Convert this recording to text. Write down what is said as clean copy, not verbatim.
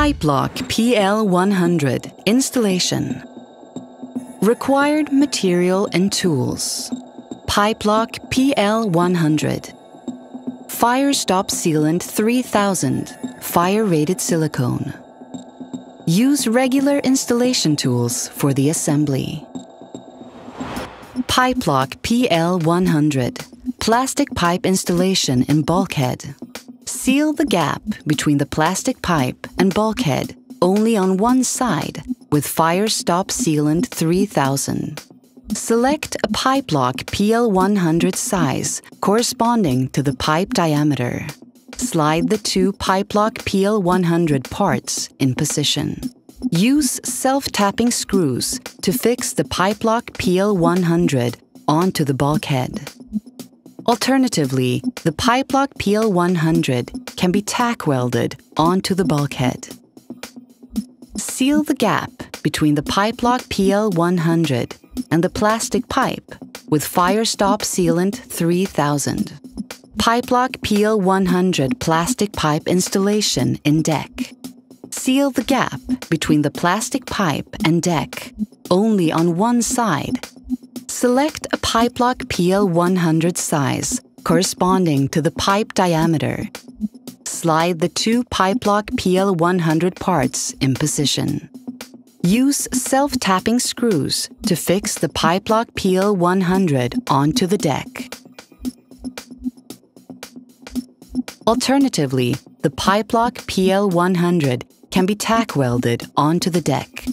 Pipe lock PL100 installation. Required material and tools. Pipe lock PL100. Fire stop sealant 3000, fire-rated silicone. Use regular installation tools for the assembly. Pipe lock PL100. Plastic pipe installation in bulkhead. Seal the gap between the plastic pipe and bulkhead only on one side with fire stop sealant 3000. Select a pipe lock PL100 size corresponding to the pipe diameter. Slide the two pipe lock PL100 parts in position. Use self-tapping screws to fix the pipe lock PL100 onto the bulkhead. Alternatively, the pipe lock PL100 can be tack welded onto the bulkhead. Seal the gap between the pipe lock PL100 and the plastic pipe with fire stop sealant 3000. Pipe lock PL100 plastic pipe installation in deck. Seal the gap between the plastic pipe and deck only on one side. Select a pipe lock PL100 size corresponding to the pipe diameter. Slide the two pipe lock PL100 parts in position. Use self-tapping screws to fix the pipe lock PL100 onto the deck. Alternatively, the pipe lock PL100 can be tack welded onto the deck.